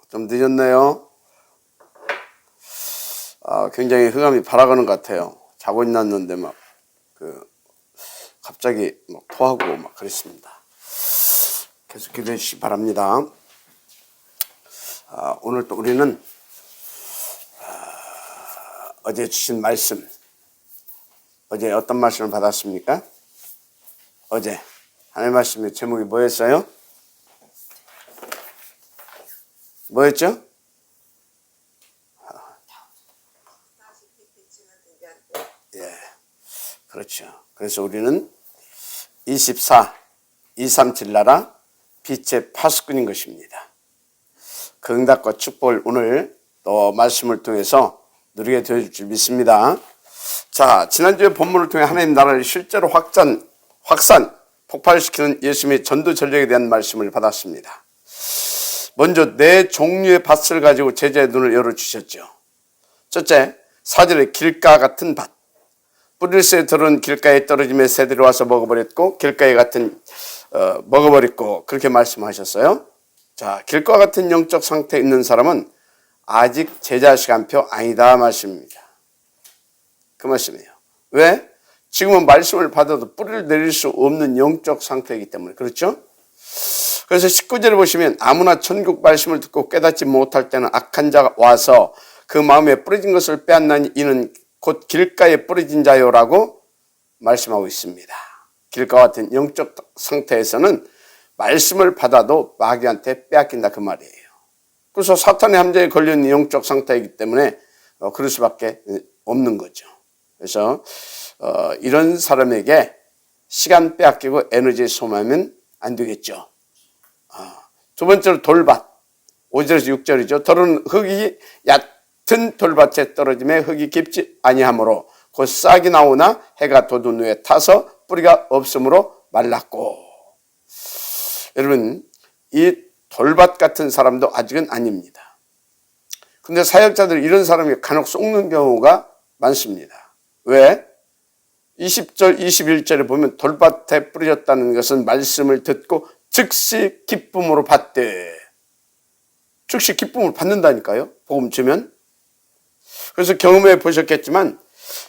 좀 늦었네요. 굉장히 흑암이 발아가는 것 같아요. 자고 있었는데 갑자기 토하고 그랬습니다. 계속 기도해 주시기 바랍니다. 오늘 또 우리는 어제 주신 말씀, 어제 어떤 말씀을 받았습니까? 어제 하나님의 말씀의 제목이 뭐였어요? 뭐였죠? 예, 그렇죠. 그래서 우리는 237 나라 빛의 파수꾼인 것입니다. 그 응답과 축복을 오늘 또 말씀을 통해서 누리게 되어줄 줄 믿습니다. 자, 지난주에 본문을 통해 하나님 나라를 실제로 확산, 폭발시키는 예수님의 전도 전략에 대한 말씀을 받았습니다. 먼저 네 종류의 밭을 가지고 제자의 눈을 열어주셨죠. 첫째, 4절에 길가 같은 밭. 뿌릴 새 들은 길가에 떨어지며 새들이 와서 먹어버렸고 길가에 같은 먹어버렸고 그렇게 말씀하셨어요. 자, 길가 같은 영적 상태에 있는 사람은 아직 제자 시간표 아니다 말씀입니다. 그 말씀이에요. 왜? 지금은 말씀을 받아도 뿌리를 내릴 수 없는 영적 상태이기 때문에. 그렇죠? 그래서 19절을 보시면 아무나 천국 말씀을 듣고 깨닫지 못할 때는 악한 자가 와서 그 마음에 뿌려진 것을 빼앗나니 이는 곧 길가에 뿌려진 자요라고 말씀하고 있습니다. 길가 같은 영적 상태에서는 말씀을 받아도 마귀한테 빼앗긴다 그 말이에요. 그래서 사탄의 함정에 걸려있는 영적 상태이기 때문에 그럴 수밖에 없는 거죠. 그래서 이런 사람에게 시간 빼앗기고 에너지 소모하면 안 되겠죠. 두 번째로 돌밭. 5절에서 6절이죠. 더러운 흙이 얕은 돌밭에 떨어짐에 흙이 깊지 아니하므로 곧 싹이 나오나 해가 돋은 후에 타서 뿌리가 없으므로 말랐고. 여러분, 이 돌밭 같은 사람도 아직은 아닙니다. 근데 사역자들이 이런 사람이 간혹 속는 경우가 많습니다. 왜? 20절, 21절에 보면 돌밭에 뿌려졌다는 것은 말씀을 듣고 즉시 기쁨으로 받되. 즉시 기쁨을 받는다니까요. 복음 주면. 그래서 경험해 보셨겠지만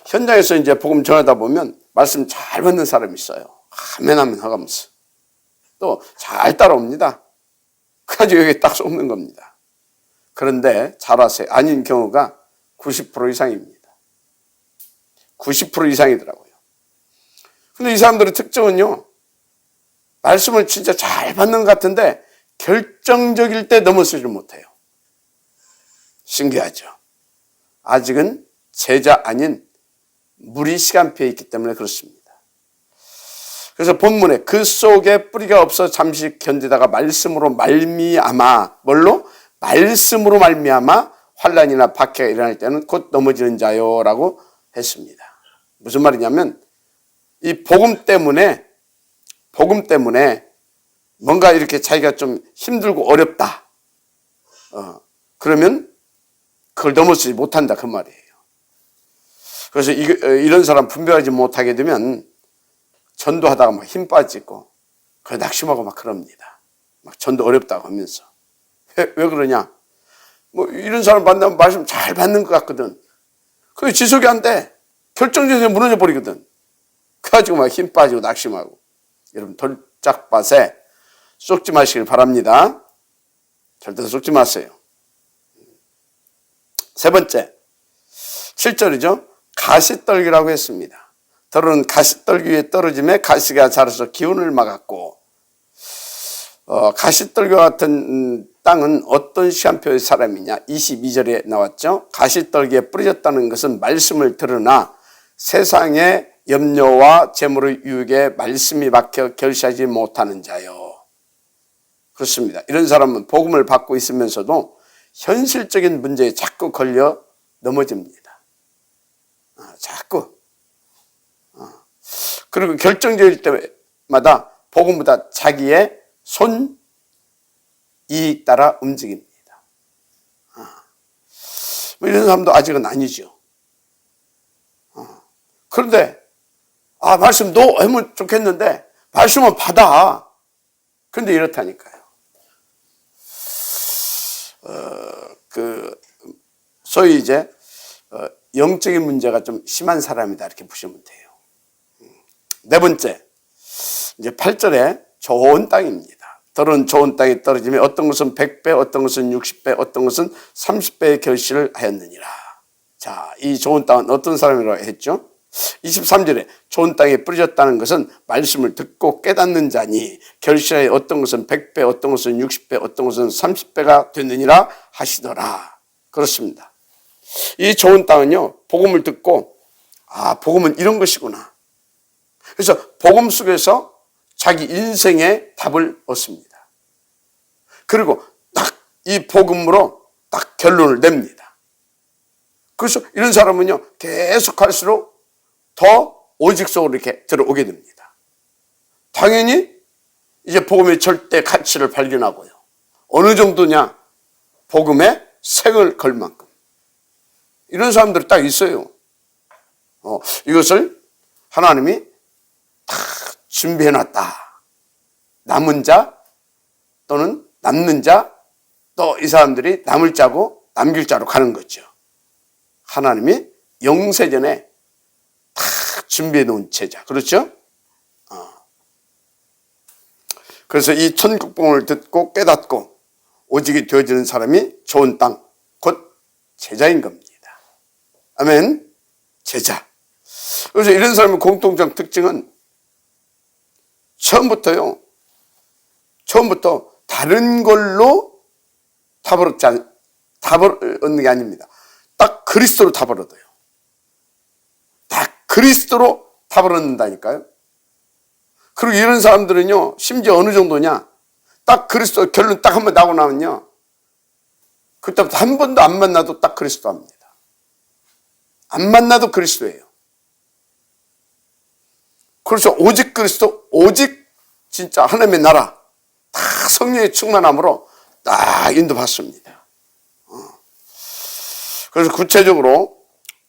현장에서 이제 복음 전하다 보면 말씀 잘 받는 사람이 있어요. 아멘 아멘 하면서. 또 잘 따라옵니다. 그래가지고 여기 딱 쏟는 겁니다. 그런데 잘 아세요. 아닌 경우가 90% 이상입니다. 90% 이상이더라고요. 근데 이 사람들의 특징은요. 말씀을 진짜 잘 받는 것 같은데 결정적일 때 넘어서지 못해요. 신기하죠. 아직은 제자 아닌 무리 시간표에 있기 때문에 그렇습니다. 그래서 본문에 그 속에 뿌리가 없어 잠시 견디다가 말씀으로 말미암아 뭘로? 말씀으로 말미암아 환난이나 박해가 일어날 때는 곧 넘어지는 자요라고 했습니다. 무슨 말이냐면 이 복음 때문에 뭔가 이렇게 자기가 좀 힘들고 어렵다. 그러면 그걸 넘어서지 못한다 그 말이에요. 그래서 이런 사람 분별하지 못하게 되면 전도하다가 막 힘 빠지고 낙심하고 막 그럽니다. 막 전도 어렵다고 하면서. 왜 그러냐? 이런 사람 만나면 말씀 잘 받는 것 같거든. 그게 지속이 안 돼. 결정적으로 무너져 버리거든. 그래가지고 막 힘 빠지고 낙심하고. 여러분 돌짝밭에 쏟지 마시길 바랍니다. 절대 쏟지 마세요. 세 번째, 7절이죠. 가시떨기라고 했습니다. 더러운 가시떨기 위에 떨어짐에 가시가 자라서 기운을 막았고, 가시떨기 같은 땅은 어떤 시간표의 사람이냐? 22절에 나왔죠. 가시떨기에 뿌려졌다는 것은 말씀을 들으나 세상의 염려와 재물의 유혹에 말씀이 막혀 결시하지 못하는 자요. 그렇습니다. 이런 사람은 복음을 받고 있으면서도 현실적인 문제에 자꾸 걸려 넘어집니다. 자꾸. 그리고 결정적일 때마다 복음보다 자기의 손 이익 따라 움직입니다. 이런 사람도 아직은 아니죠. 그런데 말씀 너 하면 좋겠는데 말씀은 받아. 그런데 이렇다니까요. 소위 이제 영적인 문제가 좀 심한 사람이다 이렇게 보시면 돼요. 네 번째, 이제 8절에 좋은 땅입니다. 들은 좋은 땅에 떨어지면 어떤 것은 100배, 어떤 것은 60배, 어떤 것은 30배의 결실을 하였느니라. 자, 이 좋은 땅은 어떤 사람이라고 했죠? 23절에 좋은 땅에 뿌려졌다는 것은 말씀을 듣고 깨닫는 자니 결실에 어떤 것은 100배, 어떤 것은 60배, 어떤 것은 30배가 됐느니라 하시더라. 그렇습니다. 이 좋은 땅은요, 복음을 듣고 복음은 이런 것이구나. 그래서 복음 속에서 자기 인생의 답을 얻습니다. 그리고 딱 이 복음으로 딱 결론을 냅니다. 그래서 이런 사람은요, 계속 할수록 더 오직 속으로 이렇게 들어오게 됩니다. 당연히 이제 복음의 절대 가치를 발견하고요. 어느 정도냐? 복음에 생을 걸 만큼. 이런 사람들이 딱 있어요. 이것을 하나님이 다 준비해놨다. 남은 자 또는 남는 자, 또 이 사람들이 남을 자고 남길 자로 가는 거죠. 하나님이 영세전에 다 준비해 놓은 제자. 그렇죠? 그래서 이 천국복음을 듣고 깨닫고 오직이 되어지는 사람이 좋은 땅, 곧 제자인 겁니다. 아멘. 제자. 그래서 이런 사람의 공통적 특징은 처음부터 다른 걸로 답을 얻는 게 아닙니다. 딱 그리스도로 답을 얻어요. 딱 그리스도로 답을 얻는다니까요. 그리고 이런 사람들은요, 심지어 어느 정도냐, 딱 그리스도 결론 딱 한번 나고 나면요, 그때부터 한 번도 안 만나도 딱 그리스도 합니다. 안 만나도 그리스도예요. 그래서 오직 그리스도, 오직 진짜 하나님의 나라, 다 성령의 충만함으로 딱 인도받습니다. 그래서 구체적으로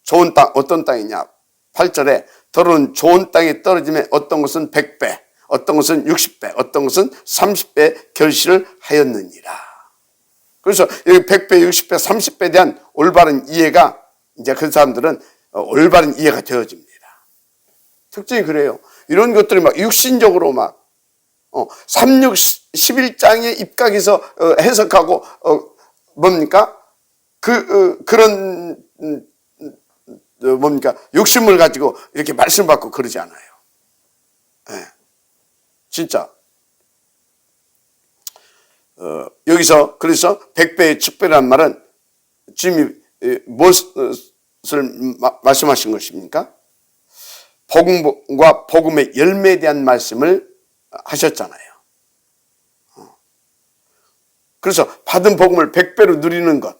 좋은 땅, 어떤 땅이냐? 8절에 더러운 좋은 땅에 떨어지면 어떤 것은 100배, 어떤 것은 60배, 어떤 것은 30배 결실을 하였느니라. 그래서 여기 100배, 60배, 30배에 대한 올바른 이해가 이제 그 사람들은 올바른 이해가 되어집니다. 특징이 그래요. 이런 것들이 막 육신적으로 막 3, 6, 11장에 입각해서 해석하고 뭡니까? 그런 뭡니까? 욕심을 가지고 이렇게 말씀 받고 그러지 않아요. 네. 진짜. 여기서 그래서 100배의 축배라는 말은 주님이 무엇을 말씀하신 것입니까? 복음과 복음의 열매에 대한 말씀을 하셨잖아요. 그래서 받은 복음을 100배로 누리는 것,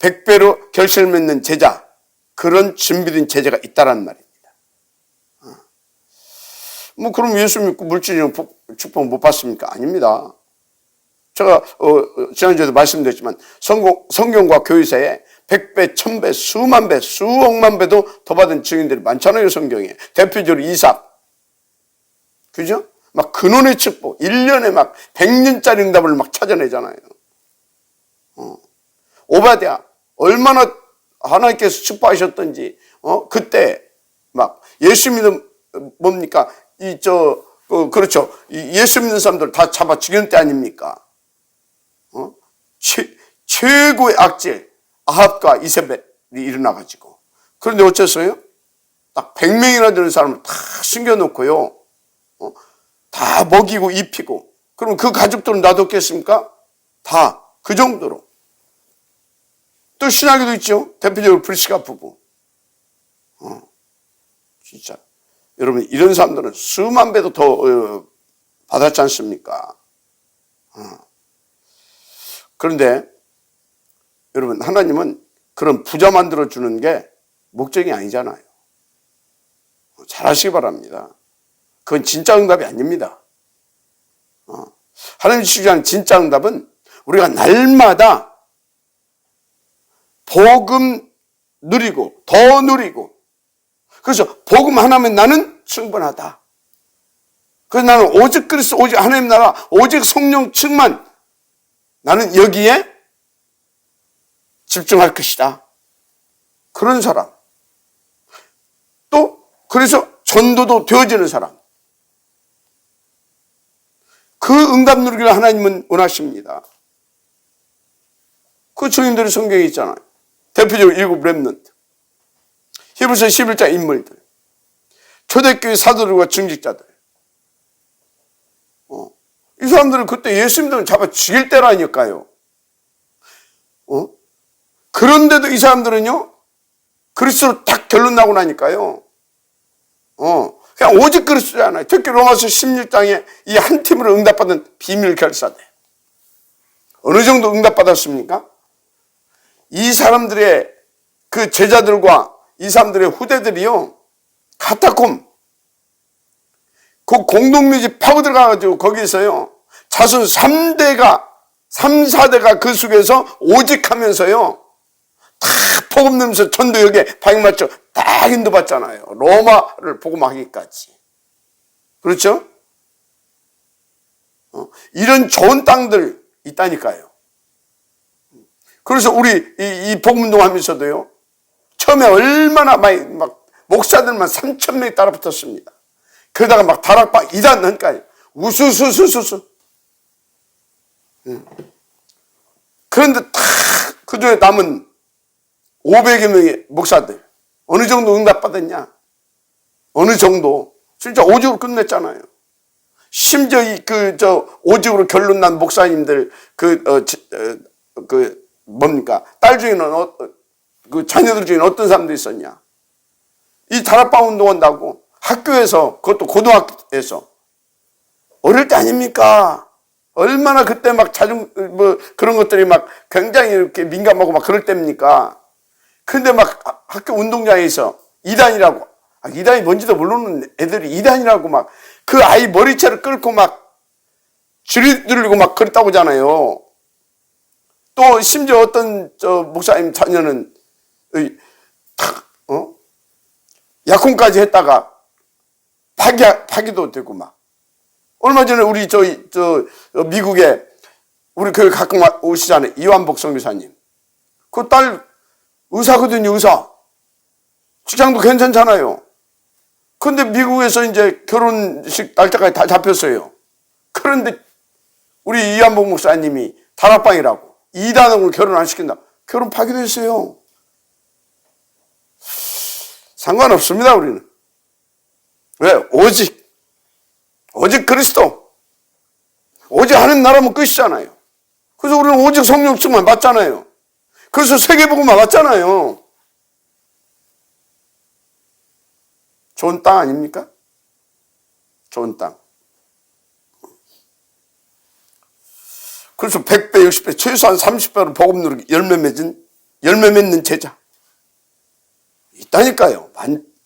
100배로 결실 맺는 제자, 그런 준비된 제자가 있다라는 말입니다. 그럼 예수 믿고 물질적 축복 못 받습니까? 아닙니다. 제가 지난주에도 말씀드렸지만 성경과 교회사에 100배, 1000배, 수만 배, 수억만 배도 더 받은 증인들이 많잖아요, 성경에. 대표적으로 이삭. 그죠? 막 근원의 축복, 1년에 막 100년짜리 응답을 막 찾아내잖아요. 오바댜, 얼마나 하나님께서 축복하셨던지, 그때 막 예수 믿는, 뭡니까? 그렇죠. 예수 믿는 사람들 다 잡아 죽이는 때 아닙니까? 최고의 악질, 아합과 이세벨이 일어나가지고. 그런데 어째서요? 딱 100명이나 되는 사람을 다 숨겨놓고요. 다 먹이고 입히고. 그럼 그 가족들은 놔뒀겠습니까? 다 그 정도로. 또 신학에도 있죠. 대표적으로 브리스가 부부. 진짜. 여러분, 이런 사람들은 수만 배도 더 받았지 않습니까? 그런데 여러분, 하나님은 그런 부자 만들어주는 게 목적이 아니잖아요. 잘 하시기 바랍니다. 그건 진짜 응답이 아닙니다. 하나님이 주시는 진짜 응답은 우리가 날마다 복음 누리고 더 누리고, 그래서 복음 하나면 나는 충분하다. 그래서 나는 오직 그리스도, 오직 하나님 나라, 오직 성령 충만, 나는 여기에 집중할 것이다. 그런 사람. 또 그래서 전도도 되어지는 사람. 그 응답 누리기를 하나님은 원하십니다. 그 증인들의 성경에 있잖아요. 대표적으로 7 렘넌트. 히브리서 11장 인물들. 초대교회 사도들과 증직자들. 이 사람들은 그때 예수 믿으면 잡아 죽일 때라니까요. 그런데도 이 사람들은요, 그리스도로 딱 결론 나고 나니까요. 그냥 오직 그리스도잖아요. 특히 로마서 16장에 이 한 팀으로 응답받은 비밀 결사대. 어느 정도 응답받았습니까? 이 사람들의 그 제자들과 이 사람들의 후대들이요, 카타콤, 그 공동묘지 파고 들어가가지고 거기서요, 자손 3대가, 3, 4대가 그 속에서 오직 하면서요, 다 복음 내면서 전도역에 방역맞죠? 딱 인도받잖아요. 로마를 복음하기까지. 그렇죠? 이런 좋은 땅들 있다니까요. 그래서 우리 이 복음운동 하면서도요, 처음에 얼마나 많이 막 목사들만 3,000명이 따라 붙었습니다. 그러다가 막 다락방 2단 넘까지 우수수수수수. 그런데 딱 그중에 남은 500여 명의 목사들 어느 정도 응답받았냐? 어느 정도? 진짜 오직으로 끝냈잖아요. 심지어 오직으로 결론 난 목사님들 뭡니까? 딸 중에는 그 자녀들 중에는 어떤 사람도 있었냐? 이 다락방 운동한다고 학교에서, 그것도 고등학교에서 어릴 때 아닙니까? 얼마나 그때 막 그런 것들이 막 굉장히 이렇게 민감하고 막 그럴 때입니까? 근데 막 학교 운동장에서 이단이라고, 이단이 뭔지도 모르는 애들이 이단이라고 막 그 아이 머리채를 끌고 막 줄이들고 막 그랬다고 하잖아요. 또 심지어 어떤 목사님 자녀는 약혼까지 했다가 파기도 되고 막. 얼마 전에 우리 미국에 우리 교회 가끔 오시잖아요. 이완복 선교사님. 그 딸 의사거든요, 의사. 직장도 괜찮잖아요. 근데 미국에서 이제 결혼식 날짜까지 다 잡혔어요. 그런데 우리 이완복 목사님이 다락방이라고 이단으로 결혼 안 시킨다. 결혼 파기됐어요. 상관없습니다, 우리는. 왜? 오직 그리스도. 오직 하는 나라면 끝이잖아요. 그래서 우리는 오직 성령 충만 맞잖아요. 그래서 세계복음만 맞잖아요. 좋은 땅 아닙니까? 좋은 땅. 그래서 100배, 60배, 최소한 30배로 복음 누르기, 열매 맺는 제자. 있다니까요.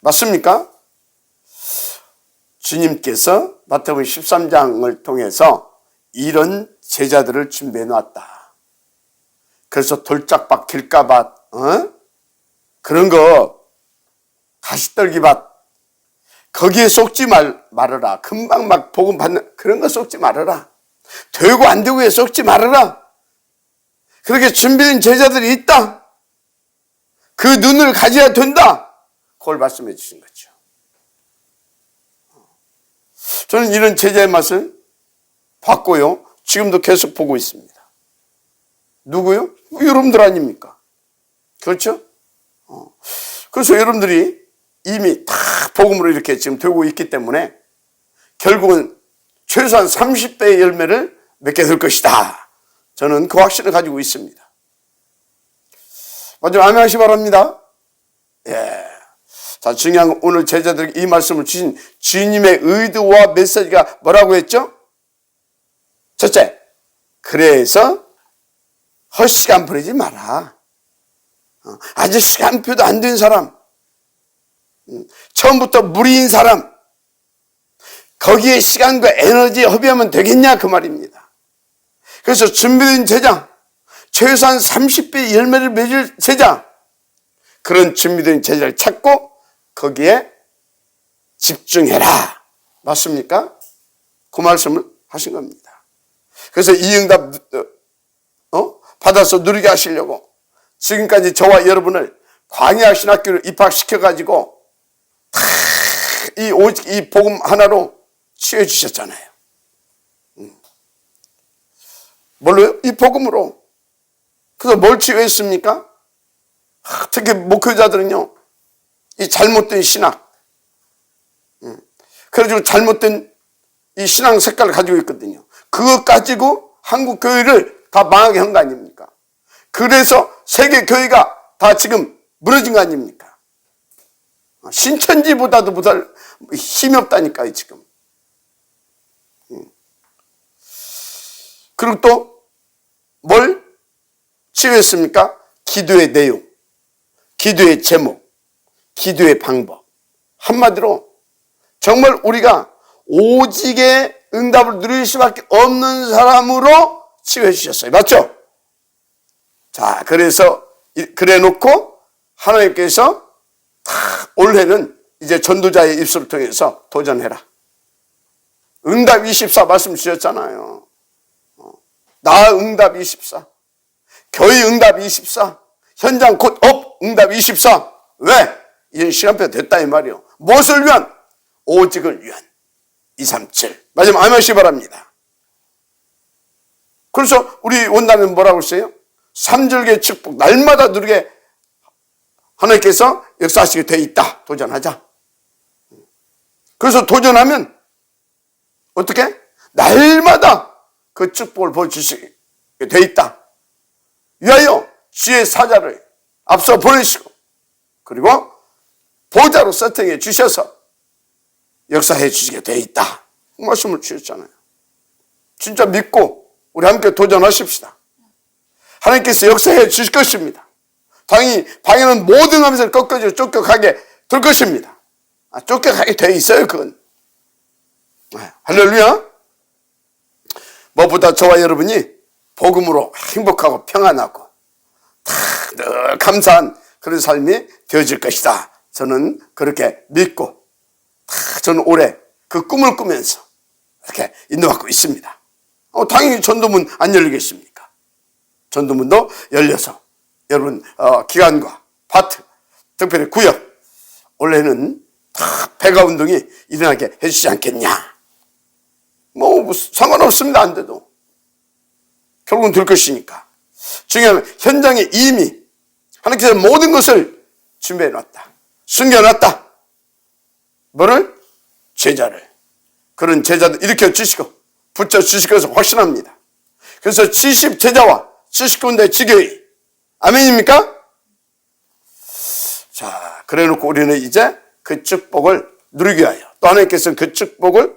맞습니까? 주님께서 마태복음 13장을 통해서 이런 제자들을 준비해 놨다. 그래서 돌짝밭, 길가밭, 그런 거, 가시떨기밭, 거기에 속지 말아라. 금방 막 복음 받는 그런 거 속지 말아라. 되고 안 되고에 속지 말아라. 그렇게 준비된 제자들이 있다. 그 눈을 가져야 된다. 그걸 말씀해 주신 거죠. 저는 이런 제자의 맛을 봤고요. 지금도 계속 보고 있습니다. 누구요? 여러분들 아닙니까? 그렇죠? 그래서 여러분들이 이미 다 복음으로 이렇게 지금 되고 있기 때문에 결국은 최소한 30배의 열매를 맺게 될 것이다. 저는 그 확신을 가지고 있습니다. 먼저 아멘 하시 바랍니다. 예. 자, 중요한 건 오늘 제자들에게 이 말씀을 주신 주님의 의도와 메시지가 뭐라고 했죠? 첫째, 그래서 헛시간 버리지 마라. 아직 시간표도 안 된 사람, 처음부터 무리인 사람, 거기에 시간과 에너지 허비하면 되겠냐 그 말입니다. 그래서 준비된 제자, 최소한 30배 열매를 맺을 제자, 그런 준비된 제자를 찾고 거기에 집중해라. 맞습니까? 그 말씀을 하신 겁니다. 그래서 이 응답 받아서 누리게 하시려고 지금까지 저와 여러분을 광야 신학교를 입학시켜가지고 오직 이 복음 하나로 치유해주셨잖아요. 뭘로요? 이 복음으로. 그래서 뭘 치유했습니까? 특히 목회자들은요, 이 잘못된 신학, 그래가지고 잘못된 이 신앙 색깔을 가지고 있거든요. 그거 가지고 한국 교회를 다 망하게 한 거 아닙니까? 그래서 세계 교회가 다 지금 무너진 거 아닙니까? 신천지보다도 못할 힘이 없다니까요, 지금. 그리고 또 뭘 치유했습니까? 기도의 내용, 기도의 제목, 기도의 방법. 한마디로 정말 우리가 오직의 응답을 누릴 수밖에 없는 사람으로 치유해 주셨어요. 맞죠? 자, 그래서 그래 놓고 하나님께서 올해는 이제 전도자의 입술을 통해서 도전해라. 응답 24 말씀 주셨잖아요. 나 응답 24. 교회 응답 24. 현장 곧 업 응답 24. 왜? 이제 시간표 됐다 이 말이요. 무엇을 위한? 오직을 위한. 237. 마지막 아멘시 바랍니다. 그래서 우리 원단은 뭐라고 했어요? 3절기의 축복 날마다 누리게 하나님께서 역사하시게 돼 있다. 도전하자. 그래서 도전하면 어떻게? 날마다 그 축복을 보여주시게 돼 있다. 위하여 주의 사자를 앞서 보내시고 그리고 보좌로 세팅해 주셔서 역사해 주시게 돼 있다. 그 말씀을 주셨잖아요. 진짜 믿고 우리 함께 도전하십시다. 하나님께서 역사해 주실 것입니다. 당연히 방해는 모든 함선을 꺾어지고 쫓겨가게 될 것입니다. 쫓겨가게 돼 있어요, 그건. 할렐루야. 무엇보다 저와 여러분이 복음으로 행복하고 평안하고 늘 감사한 그런 삶이 되어질 것이다. 저는 그렇게 믿고 저는 올해 그 꿈을 꾸면서 이렇게 인도받고 있습니다. 당연히 전도문 안 열리겠습니까? 전도문도 열려서 여러분 기관과 파트, 특별히 구역 올해는 다 배가 운동이 일어나게 해주지 않겠냐. 뭐 상관없습니다. 안 돼도 결국은 될 것이니까. 중요한 현장에 이미 하나님께서 모든 것을 준비해놨다. 숨겨놨다. 뭐를? 제자를. 그런 제자들 일으켜 주시고 붙여 주실 것을 확신합니다. 그래서 70제자와 70군데 지교회. 아멘입니까? 자, 그래 놓고 우리는 이제 그 축복을 누리기 위하여 또 하나님께서는 그 축복을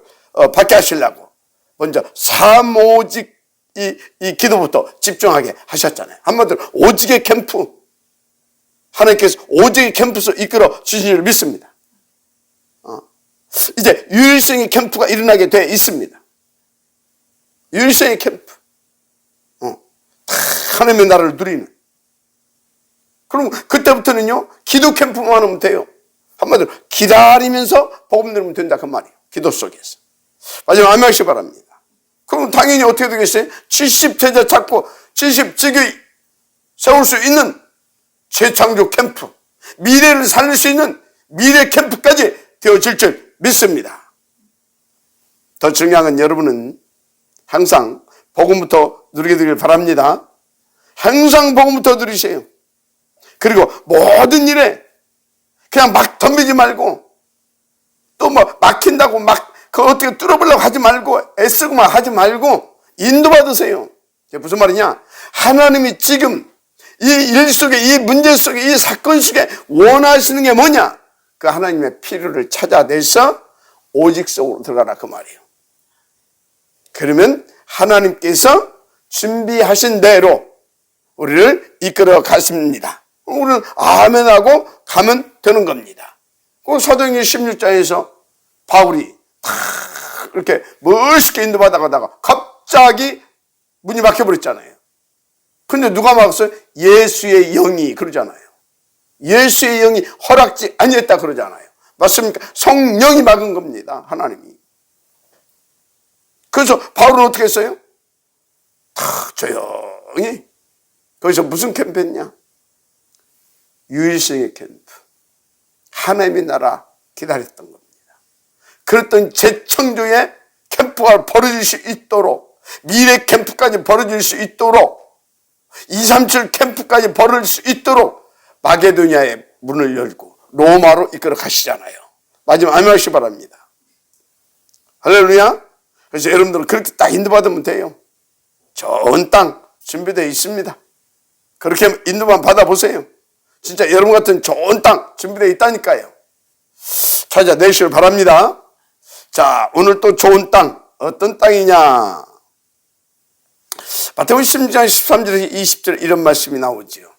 받게 하시려고 먼저 사모직 이 기도부터 집중하게 하셨잖아요. 한마디로 오직의 캠프. 하나님께서 오직의 캠프에서 이끌어 주신 줄 믿습니다. 이제 유일성의 캠프가 일어나게 되어 있습니다. 유일성의 캠프. 하나님의 나라를 누리는. 그럼 그때부터는요, 기도 캠프만 하면 돼요. 한마디로 기다리면서 복음 누리면 된다 그 말이에요. 기도 속에서. 마지막 아멘하시기 바랍니다. 그럼 당연히 어떻게 되겠어요? 70제자 찾고 70지교회 세울 수 있는 재창조 캠프, 미래를 살릴 수 있는 미래 캠프까지 되어질 줄 믿습니다. 더 중요한 건 여러분은 항상 복음부터 누리게 되길 바랍니다. 항상 복음부터 누리세요. 그리고 모든 일에 그냥 막 덤비지 말고 또 뭐 막힌다고 막 그거 어떻게 뚫어보려고 하지 말고 애쓰고만 하지 말고 인도받으세요. 무슨 말이냐? 하나님이 지금 이 일 속에 이 문제 속에 이 사건 속에 원하시는 게 뭐냐? 그 하나님의 필요를 찾아내서 오직 속으로 들어가라 그 말이에요. 그러면 하나님께서 준비하신 대로 우리를 이끌어 가십니다. 우리는 아멘하고 가면 되는 겁니다. 그 사도행전 16장에서 바울이 탁 이렇게 멋있게 인도받아가다가 갑자기 문이 막혀버렸잖아요. 그런데 누가 막았어요? 예수의 영이 그러잖아요. 예수의 영이 허락지 아니했다 그러잖아요. 맞습니까? 성령이 막은 겁니다. 하나님이. 그래서 바울은 어떻게 했어요? 탁 조용히. 거기서 무슨 캠페인이냐? 유일성의 캠프, 하나님의 나라 기다렸던 겁니다. 그랬던 재창조의 캠프가 벌어질 수 있도록, 미래 캠프까지 벌어질 수 있도록, 237 캠프까지 벌어질 수 있도록 마게도니아의 문을 열고 로마로 이끌어 가시잖아요. 마지막 아멘 하시기 바랍니다. 할렐루야. 그래서 여러분들은 그렇게 딱 인도받으면 돼요. 좋은 땅 준비되어 있습니다. 그렇게 인도만 받아보세요. 진짜 여러분 같은 좋은 땅 준비되어 있다니까요. 찾아내시길 바랍니다. 자, 오늘 또 좋은 땅, 어떤 땅이냐? 마태복음 16장 13절에서 20절 이런 말씀이 나오지요.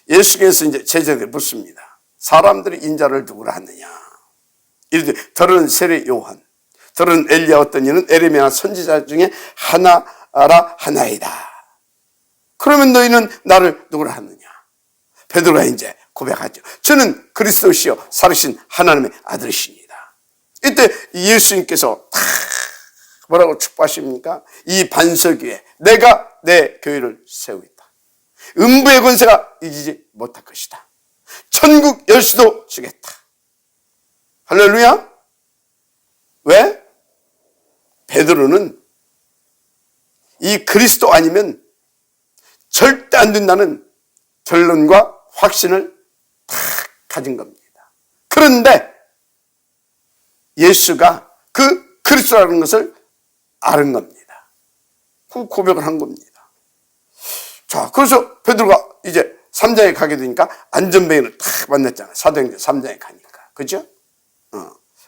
예수께서 이제 제자들이 묻습니다. 사람들이 인자를 누구라 하느냐? 이르되 들은 세례 요한, 들은 엘리야, 어떤 이는 에레미야 선지자 중에 하나라 하나이다. 그러면 너희는 나를 누구라 하느냐? 베드로가 이제 고백하죠. 저는 그리스도시요 살으신 하나님의 아들이십니다. 이때 예수님께서 다 뭐라고 축복하십니까? 이 반석 위에 내가 내 교회를 세우겠다. 음부의 권세가 이기지 못할 것이다. 천국 열쇠도 주겠다. 할렐루야. 왜? 베드로는 이 그리스도 아니면 절대 안 된다는 결론과 확신을 다 가진 겁니다. 그런데 예수가 그 그리스도라는 것을 아는 겁니다. 그 고백을 한 겁니다. 자, 그래서 베드로가 이제 3장에 가게 되니까 안전뱅이를 딱 만났잖아요. 사도행전 3장에 가니까. 그죠?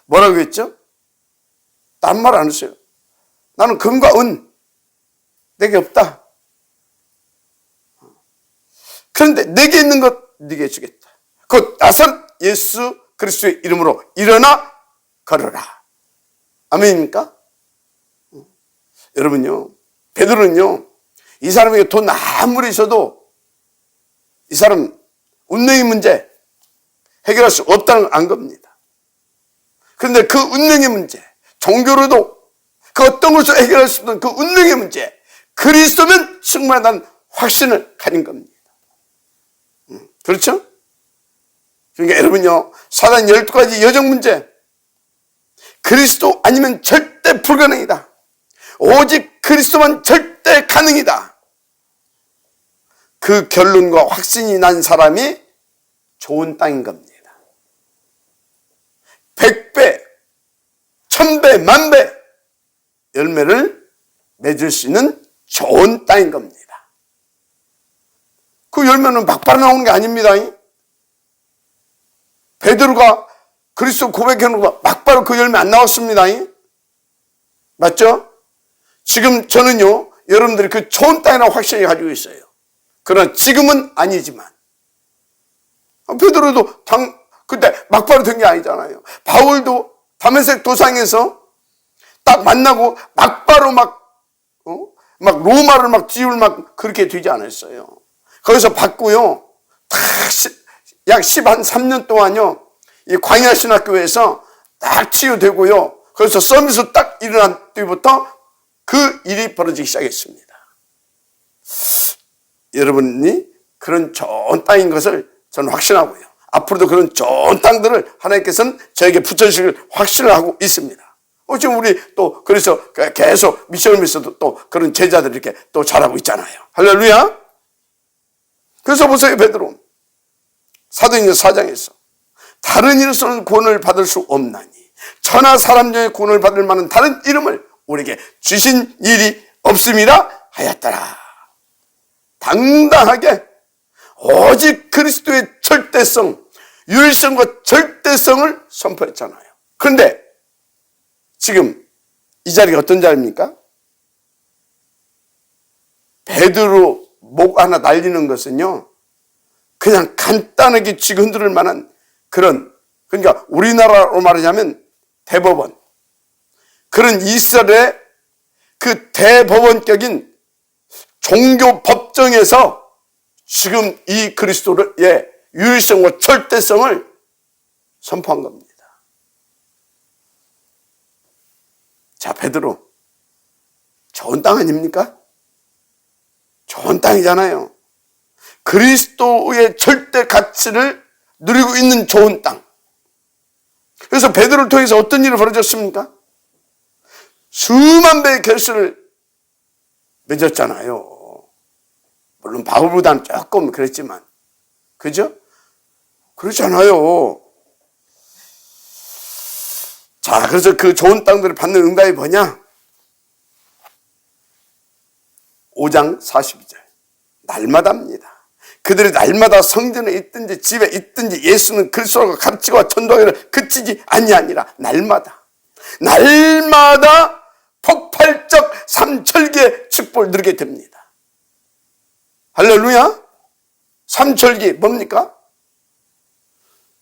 뭐라고 했죠? 딴 말 안 했어요. 나는 금과 은 내게 없다. 그런데 내게 있는 것 네게 주겠다. 곧 나사렛 예수 그리스도의 이름으로 일어나 걸어라. 아멘입니까? 여러분요, 베드로는요, 이 사람에게 돈 아무리 있어도 이 사람 운명의 문제 해결할 수 없다는 걸 안 겁니다. 그런데 그 운명의 문제, 종교로도 그 어떤 것으로 해결할 수 없는 그 운명의 문제, 그리스도면 충분하다는 확신을 가진 겁니다. 그렇죠? 그러니까 여러분요, 사단 12가지 여정 문제, 그리스도 아니면 절대 불가능이다. 오직 그리스도만 절대 가능이다. 그 결론과 확신이 난 사람이 좋은 땅인 겁니다. 100배, 1000배, 만배 열매를 맺을 수 있는 좋은 땅인 겁니다. 그 열매는 막바로 나오는 게 아닙니다. 베드로가 그리스도 고백해놓고 막바로 그 열매 안 나왔습니다. 맞죠? 지금 저는요, 여러분들이 그 좋은 땅이라고 확신이 가지고 있어요. 그러나 지금은 아니지만, 베드로도 그때 막바로 된 게 아니잖아요. 바울도 다메섹 도상에서 딱 만나고 막바로 막 로마를 막 지울 막 그렇게 되지 않았어요. 거기서 받고요, 약 13년 동안요, 이 광야 신학교에서 딱 치유되고요, 그래서 서밋으로 딱 일어난 때부터 그 일이 벌어지기 시작했습니다. 여러분이 그런 좋은 땅인 것을 저는 확신하고요, 앞으로도 그런 좋은 땅들을 하나님께서는 저에게 붙여주실 확신을 하고 있습니다. 지금 우리 또 그래서 계속 미션을 위해서도 또 그런 제자들이 이렇게 또 잘하고 있잖아요. 할렐루야. 그래서 보세요, 베드로 사도행전 4장에서 다른 이로서는 구원을 받을 수 없나니 천하 사람 중에 구원을 받을 만한 다른 이름을 우리에게 주신 일이 없음이라 하였더라. 당당하게 오직 그리스도의 절대성, 유일성과 절대성을 선포했잖아요. 그런데 지금 이 자리가 어떤 자리입니까? 베드로 목 하나 날리는 것은요, 그냥 간단하게 쥐고 흔들 만한 그런, 그러니까 우리나라로 말하자면 대법원, 그런 이스라엘의 그 대법원격인 종교 법정에서 지금 이 그리스도의 유일성과 절대성을 선포한 겁니다. 자, 베드로, 좋은 땅 아닙니까? 좋은 땅이잖아요. 그리스도의 절대 가치를 누리고 있는 좋은 땅. 그래서 베드로를 통해서 어떤 일이 벌어졌습니까? 수만 배의 결실을 맺었잖아요. 물론 바울보다는 조금 그랬지만, 그죠? 그렇잖아요. 자, 그래서 그 좋은 땅들을 받는 응답이 뭐냐? 5장 42절. 날마다입니다. 그들이 날마다 성전에 있든지 집에 있든지 예수는 그리스도로 가르치고 전도하기를 그치지 아니하니라. 날마다 폭발적 삼철기의 축복을 누리게 됩니다. 할렐루야. 삼철기 뭡니까?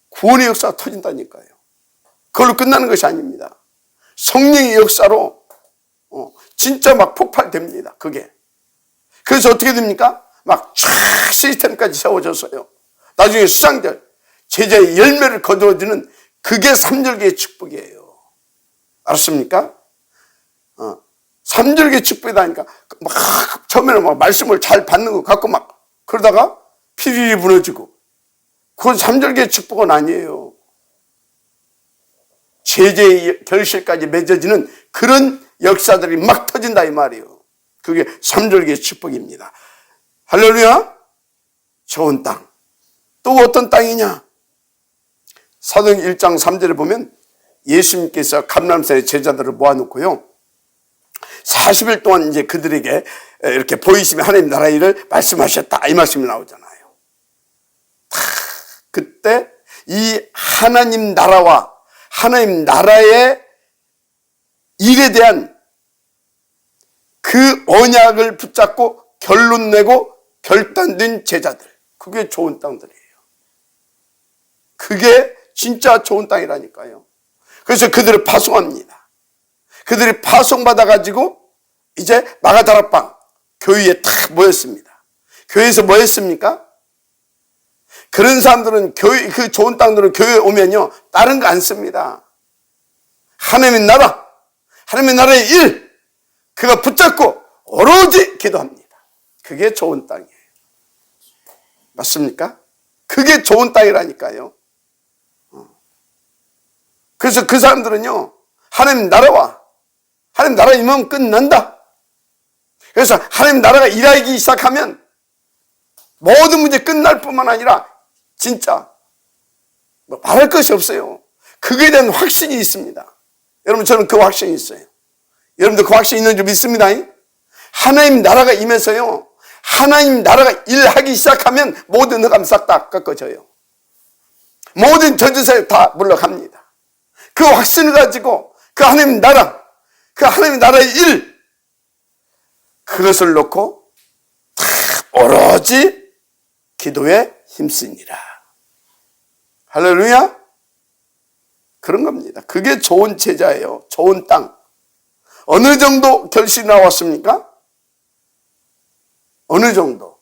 구원의 역사가 터진다니까요. 그걸로 끝나는 것이 아닙니다. 성령의 역사로 진짜 막 폭발됩니다. 그게. 그래서 어떻게 됩니까? 막 쫙 시스템까지 세워졌어요. 나중에 수장들 제자의 열매를 거두어지는 그게 삼절기의 축복이에요. 알았습니까? 삼절기의 축복이다니까 막 처음에는 막 말씀을 잘 받는 것 같고 막 그러다가 피리리 무너지고 그건 삼절기의 축복은 아니에요. 제재의 결실까지 맺어지는 그런 역사들이 막 터진다 이 말이에요. 그게 삼절기의 축복입니다. 할렐루야. 좋은 땅. 또 어떤 땅이냐? 사도행 1장 3절에 보면 예수님께서 감람산에 제자들을 모아놓고요 40일 동안 이제 그들에게 이렇게 보이시며 하나님 나라 일을 말씀하셨다 이 말씀이 나오잖아요. 그때 이 하나님 나라와 하나님 나라의 일에 대한 그 언약을 붙잡고 결론 내고 결단된 제자들, 그게 좋은 땅들이에요. 그게 진짜 좋은 땅이라니까요. 그래서 그들을 파송합니다. 그들이 파송받아가지고 이제 마가다락방 교회에 탁 모였습니다. 교회에서 뭐 했습니까? 그런 사람들은 교회, 그 좋은 땅들은 교회에 오면요 다른 거 안 씁니다. 하나님의 나라, 하나님의 나라의 일, 그가 붙잡고 오로지 기도합니다. 그게 좋은 땅이에요. 맞습니까? 그게 좋은 땅이라니까요. 그래서 그 사람들은요 하나님 나라와 하나님 나라 임하면 끝난다. 그래서 하나님 나라가 일하기 시작하면 모든 문제 끝날 뿐만 아니라 진짜 뭐 말할 것이 없어요. 그거에 대한 확신이 있습니다. 여러분 저는 그 확신이 있어요. 여러분도 그 확신이 있는 줄 믿습니다. 하나님 나라가 임해서요 하나님 나라가 일하기 시작하면 모든 흑암 싹 다 꺾어져요. 모든 저주사에 다 물러갑니다. 그 확신을 가지고 그 하나님 나라, 그 하나님 나라의 일, 그것을 놓고 다 오로지 기도에 힘쓰니라. 할렐루야. 그런 겁니다. 그게 좋은 제자예요. 좋은 땅. 어느 정도 결실이 나왔습니까? 어느 정도?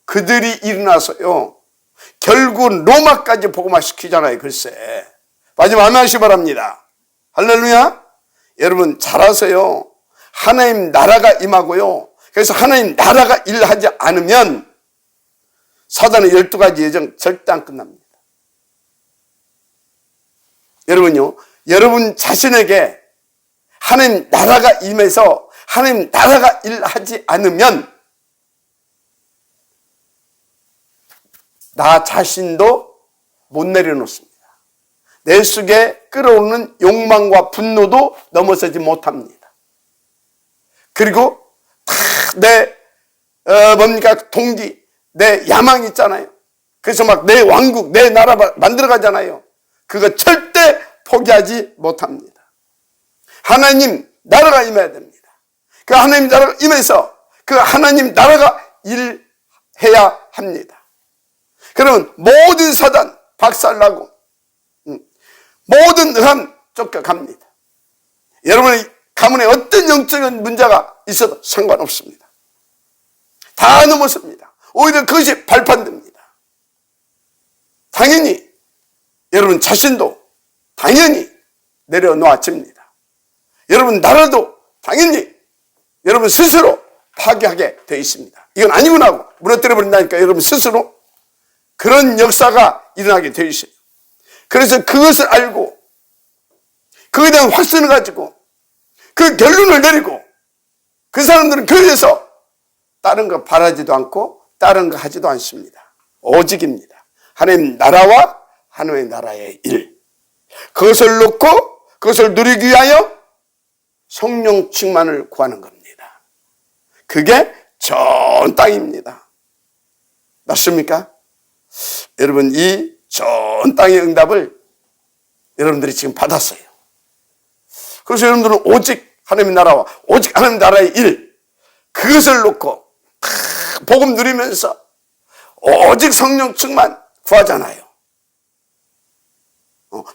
그들이 일어나서요 결국은 로마까지 복음화 시키잖아요. 글쎄 마지막 아멘 하시기 바랍니다. 할렐루야. 여러분 잘 아세요. 하나님 나라가 임하고요 그래서 하나님 나라가 일하지 않으면 사단의 12가지 예정 절대 안 끝납니다. 여러분요 여러분 자신에게 하나님 나라가 임해서 하나님 나라가 일하지 않으면 나 자신도 못 내려놓습니다. 내 속에 끌어오는 욕망과 분노도 넘어서지 못합니다. 그리고 다 내 동기, 내 야망 있잖아요. 그래서 막 내 왕국, 내 나라 만들어 가잖아요. 그거 절대 포기하지 못합니다. 하나님 나라가 임해야 됩니다. 그 하나님 나라가 임해서 그 하나님 나라가 일해야 합니다. 그러면 모든 사단 박살나고 모든 흑암 쫓겨갑니다. 여러분의 가문에 어떤 영적인 문제가 있어도 상관없습니다. 다 넘어섭니다. 오히려 그것이 발판됩니다. 당연히 여러분 자신도 당연히 내려놓아집니다. 여러분 나라도 당연히 여러분 스스로 파괴하게 되어 있습니다. 이건 아니구나 하고 무너뜨려 버린다니까 여러분 스스로 그런 역사가 일어나게 되어 있어요. 그래서 그것을 알고 그에 대한 확신을 가지고 그 결론을 내리고 그 사람들은 그래서 다른 거 바라지도 않고 다른 거 하지도 않습니다. 오직입니다. 하나님 나라와 하나님의 나라의 일, 그것을 놓고 그것을 누리기 위하여 성령 충만을 구하는 겁니다. 그게 전 땅입니다. 맞습니까? 여러분 이 전 땅의 응답을 여러분들이 지금 받았어요. 그래서 여러분들은 오직 하나님의 나라와 오직 하나님의 나라의 일, 그것을 놓고 복음 누리면서 오직 성령 충만 구하잖아요.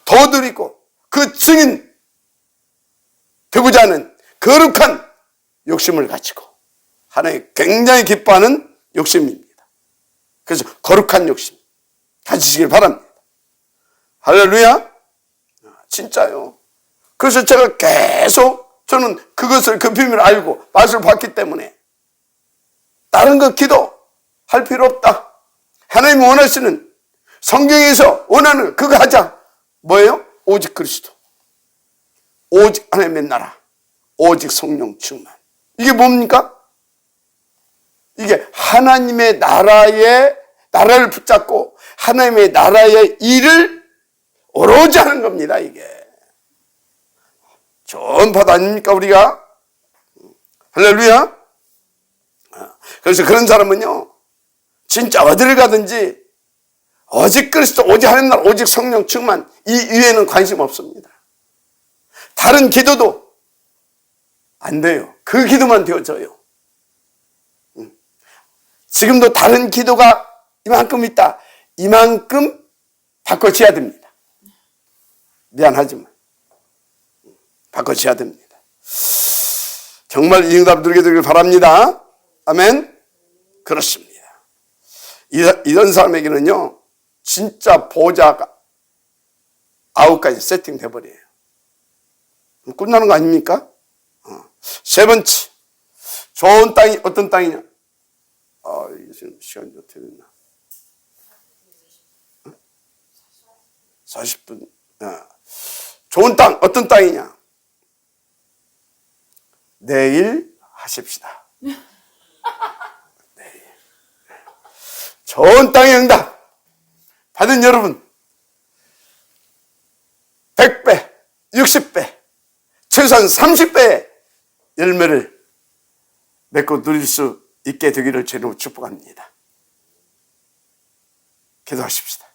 더 누리고 그 증인 되고자 하는 거룩한 욕심을 가지고 하나님 굉장히 기뻐하는 욕심입니다. 그래서 거룩한 욕심 가지시길 바랍니다. 할렐루야. 진짜요. 그래서 제가 계속 저는 그것을 그 비밀을 알고 맛을 봤기 때문에 다른 거 기도할 필요 없다. 하나님이 원하시는 성경에서 원하는 그거 하자. 뭐예요? 오직 그리스도, 오직 하나님의 나라, 오직 성령 충만. 이게 뭡니까? 이게 하나님의 나라를 붙잡고 하나님의 나라의 일을 오로지 하는 겁니다. 이게 좋은 법 아닙니까 우리가? 할렐루야. 그래서 그런 사람은요 진짜 어디를 가든지 오직 그리스도, 오직 하나님 나라, 오직 성령 충만, 이 위에는 관심 없습니다. 다른 기도도 안 돼요. 그 기도만 되어져요. 지금도 다른 기도가 이만큼 있다. 이만큼 바꿔줘야 됩니다. 미안하지만 바꿔줘야 됩니다. 정말 이 응답 누리게 되길 바랍니다. 아멘. 그렇습니다. 이런 사람에게는요 진짜 보좌가 9가지 세팅돼 버려요. 끝나는 거 아닙니까? 세 번째, 좋은 땅이 어떤 땅이냐? 이게 지금 시간이 어떻게 됐나? 40분. 좋은 땅 어떤 땅이냐? 내일 하십시다. 내일. 좋은 땅의 응답 받은 여러분 100배, 60배, 최소한 30배의 열매를 맺고 누릴 수 있게 되기를 주님으로 축복합니다. 기도하십시다.